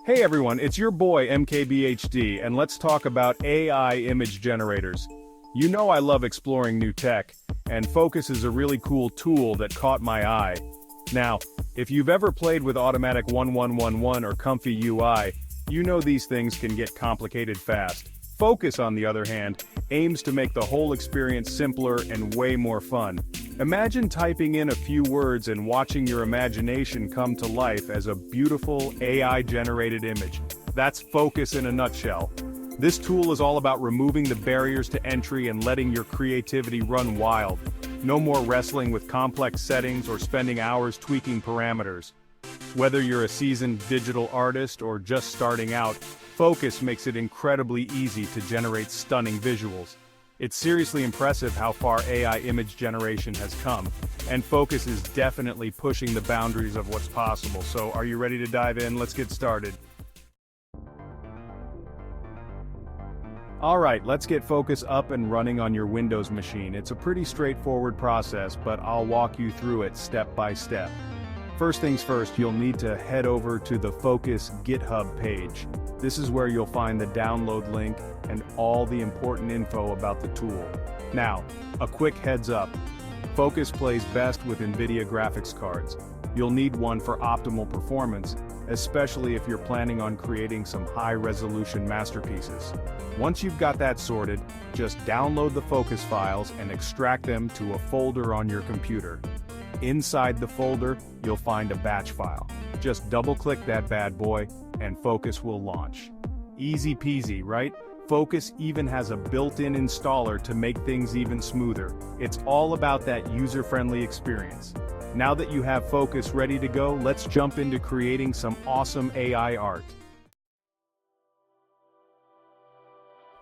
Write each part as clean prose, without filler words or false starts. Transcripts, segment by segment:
Hey everyone, it's your boy MKBHD, and let's talk about AI image generators. You know I love exploring new tech, and Fooocus is a really cool tool that caught my eye. Now, if you've ever played with Automatic 1111 or Comfy UI, you know these things can get complicated fast. Fooocus, on the other hand, aims to make the whole experience simpler and way more fun. Imagine typing in a few words and watching your imagination come to life as a beautiful AI-generated image. That's Fooocus in a nutshell. This tool is all about removing the barriers to entry and letting your creativity run wild. No more wrestling with complex settings or spending hours tweaking parameters. Whether you're a seasoned digital artist or just starting out, Fooocus makes it incredibly easy to generate stunning visuals. It's seriously impressive how far AI image generation has come, and Fooocus is definitely pushing the boundaries of what's possible. So are you ready to dive in? Let's get started. Alright, let's get Fooocus up and running on your Windows machine. It's a pretty straightforward process, but I'll walk you through it step by step. First things first, you'll need to head over to the Fooocus GitHub page. This is where you'll find the download link and all the important info about the tool. Now, a quick heads up. Fooocus plays best with NVIDIA graphics cards. You'll need one for optimal performance, especially if you're planning on creating some high-resolution masterpieces. Once you've got that sorted, just download the Fooocus files and extract them to a folder on your computer. Inside the folder, you'll find a batch file. Just double-click that bad boy, and Fooocus will launch. Easy peasy, right? Fooocus even has a built-in installer to make things even smoother. It's all about that user-friendly experience. Now that you have Fooocus ready to go, let's jump into creating some awesome AI art.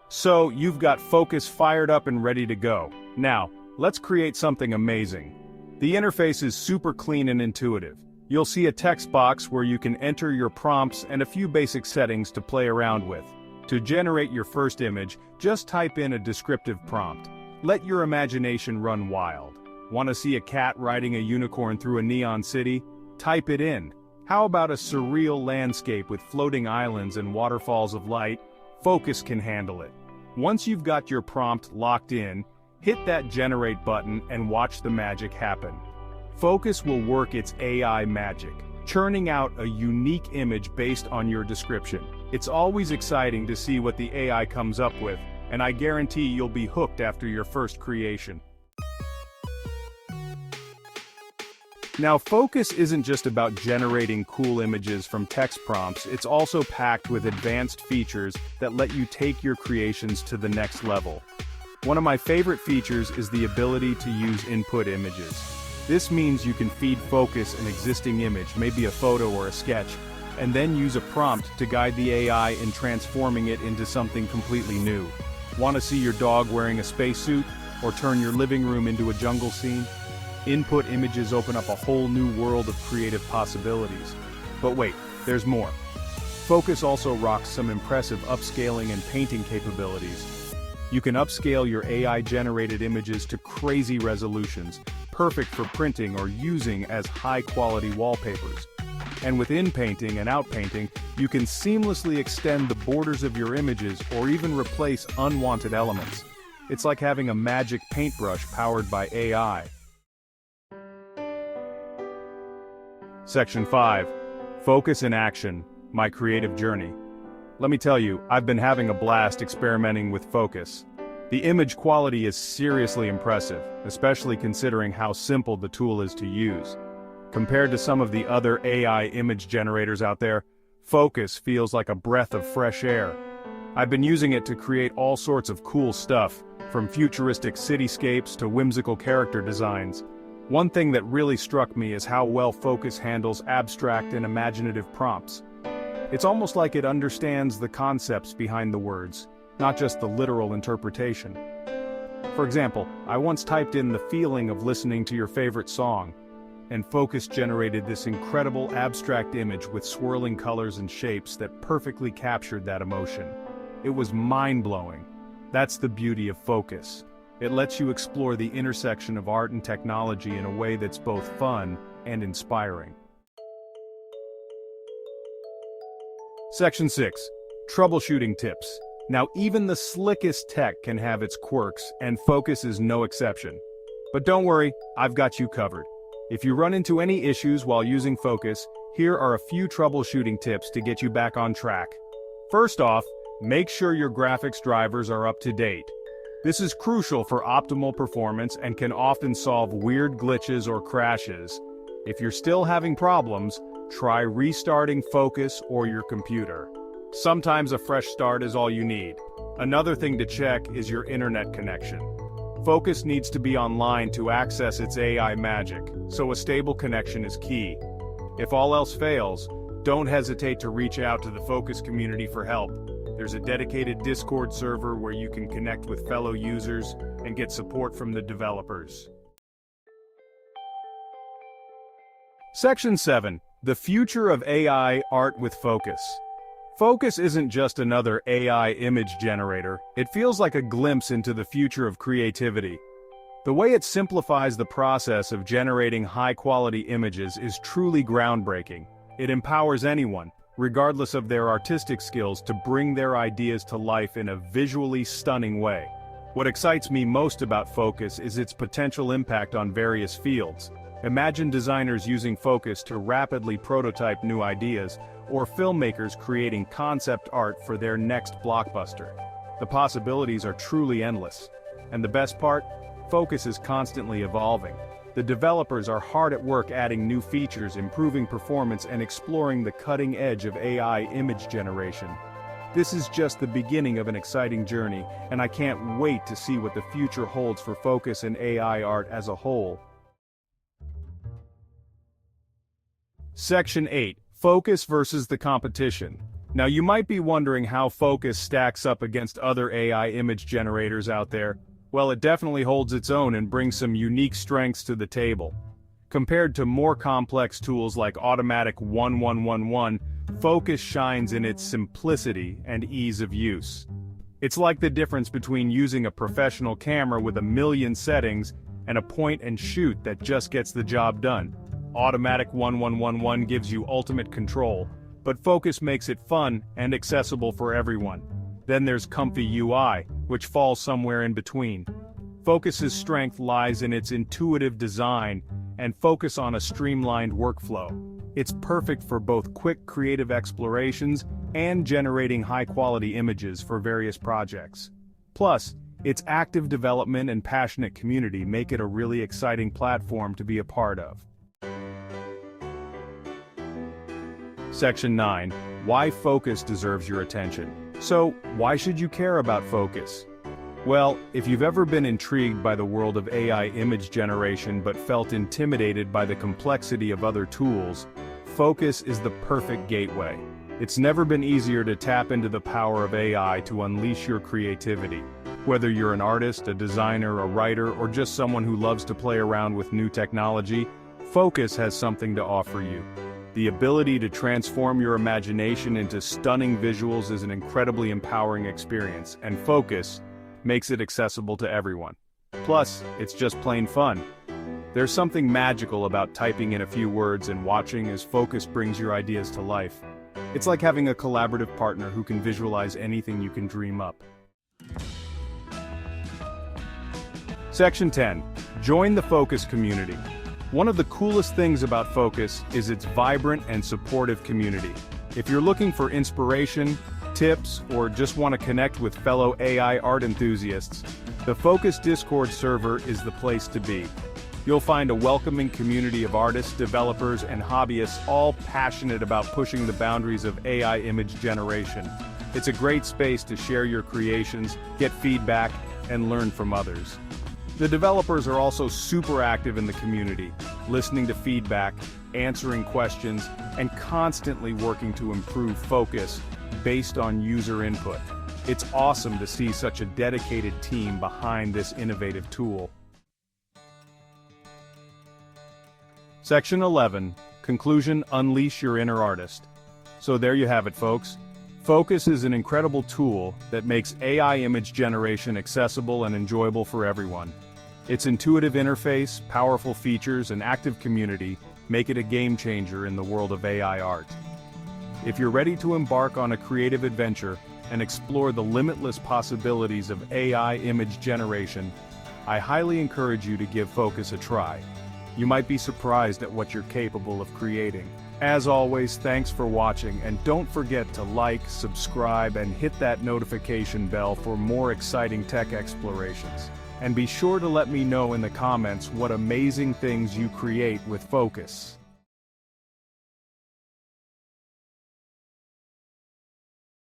So, you've got Fooocus fired up and ready to go. Now, let's create something amazing. The interface is super clean and intuitive. You'll see a text box where you can enter your prompts and a few basic settings to play around with. To generate your first image, just type in a descriptive prompt. Let your imagination run wild. Want to see a cat riding a unicorn through a neon city? Type it in. How about a surreal landscape with floating islands and waterfalls of light? Fooocus can handle it. Once you've got your prompt locked in, hit that generate button and watch the magic happen. Fooocus will work its AI magic, churning out a unique image based on your description. It's always exciting to see what the AI comes up with, and I guarantee you'll be hooked after your first creation. Now, Fooocus isn't just about generating cool images from text prompts, it's also packed with advanced features that let you take your creations to the next level. One of my favorite features is the ability to use input images. This means you can feed Fooocus an existing image, maybe a photo or a sketch, and then use a prompt to guide the AI in transforming it into something completely new. Want to see your dog wearing a spacesuit, or turn your living room into a jungle scene? Input images open up a whole new world of creative possibilities. But wait, there's more. Fooocus also rocks some impressive upscaling and painting capabilities. You can upscale your AI-generated images to crazy resolutions, perfect for printing or using as high-quality wallpapers. And with inpainting and outpainting, you can seamlessly extend the borders of your images or even replace unwanted elements. It's like having a magic paintbrush powered by AI. Section 5. Fooocus in Action, My Creative Journey. Let me tell you, I've been having a blast experimenting with Fooocus. The image quality is seriously impressive, especially considering how simple the tool is to use. Compared to some of the other AI image generators out there, Fooocus feels like a breath of fresh air. I've been using it to create all sorts of cool stuff, from futuristic cityscapes to whimsical character designs. One thing that really struck me is how well Fooocus handles abstract and imaginative prompts. It's almost like it understands the concepts behind the words, not just the literal interpretation. For example, I once typed in the feeling of listening to your favorite song, and Fooocus generated this incredible abstract image with swirling colors and shapes that perfectly captured that emotion. It was mind-blowing. That's the beauty of Fooocus. It lets you explore the intersection of art and technology in a way that's both fun and inspiring. Section 6. Troubleshooting tips. Now even the slickest tech can have its quirks, and Fooocus is no exception. But don't worry, I've got you covered. If you run into any issues while using Fooocus, here are a few troubleshooting tips to get you back on track. First off, make sure your graphics drivers are up to date. This is crucial for optimal performance and can often solve weird glitches or crashes. If you're still having problems, try restarting Fooocus or your computer. Sometimes a fresh start is all you need. Another thing to check is your internet connection. Fooocus needs to be online to access its AI magic, so a stable connection is key. If all else fails, don't hesitate to reach out to the Fooocus community for help. There's a dedicated Discord server where you can connect with fellow users and get support from the developers. Section 7. The future of AI art with Fooocus. Fooocus isn't just another AI image generator, it feels like a glimpse into the future of creativity. The way it simplifies the process of generating high-quality images is truly groundbreaking. It empowers anyone, regardless of their artistic skills, to bring their ideas to life in a visually stunning way. What excites me most about Fooocus is its potential impact on various fields. Imagine designers using Fooocus to rapidly prototype new ideas, or filmmakers creating concept art for their next blockbuster. The possibilities are truly endless. And the best part? Fooocus is constantly evolving. The developers are hard at work adding new features, improving performance, and exploring the cutting edge of AI image generation. This is just the beginning of an exciting journey, and I can't wait to see what the future holds for Fooocus and AI art as a whole. Section 8. Fooocus versus the competition. Now you might be wondering how Fooocus stacks up against other AI image generators out there. Well, it definitely holds its own and brings some unique strengths to the table. Compared to more complex tools like Automatic 1111, Fooocus shines in its simplicity and ease of use. It's like the difference between using a professional camera with a million settings and a point-and-shoot that just gets the job done. Automatic 1111 gives you ultimate control, but Fooocus makes it fun and accessible for everyone. Then there's comfy UI, which falls somewhere in between. Fooocus's strength lies in its intuitive design and focus on a streamlined workflow. It's perfect for both quick creative explorations and generating high-quality images for various projects. Plus, its active development and passionate community make it a really exciting platform to be a part of. Section 9. Why Fooocus deserves your attention. So, why should you care about Fooocus? Well, if you've ever been intrigued by the world of AI image generation but felt intimidated by the complexity of other tools, Fooocus is the perfect gateway. It's never been easier to tap into the power of AI to unleash your creativity. Whether you're an artist, a designer, a writer, or just someone who loves to play around with new technology, Fooocus has something to offer you. The ability to transform your imagination into stunning visuals is an incredibly empowering experience, and Fooocus makes it accessible to everyone. Plus, it's just plain fun. There's something magical about typing in a few words and watching as Fooocus brings your ideas to life. It's like having a collaborative partner who can visualize anything you can dream up. Section 10. Join the Fooocus community. One of the coolest things about Fooocus is its vibrant and supportive community. If you're looking for inspiration, tips, or just want to connect with fellow AI art enthusiasts, the Fooocus Discord server is the place to be. You'll find a welcoming community of artists, developers, and hobbyists all passionate about pushing the boundaries of AI image generation. It's a great space to share your creations, get feedback, and learn from others. The developers are also super active in the community, listening to feedback, answering questions, and constantly working to improve Fooocus based on user input. It's awesome to see such a dedicated team behind this innovative tool. Section 11. Conclusion: Unleash your inner artist. So there you have it, folks. Fooocus is an incredible tool that makes AI image generation accessible and enjoyable for everyone. Its intuitive interface, powerful features, and active community make it a game changer in the world of AI art. If you're ready to embark on a creative adventure and explore the limitless possibilities of AI image generation, I highly encourage you to give Fooocus a try. You might be surprised at what you're capable of creating. As always, thanks for watching, and don't forget to like, subscribe, and hit that notification bell for more exciting tech explorations. And be sure to let me know in the comments what amazing things you create with Fooocus.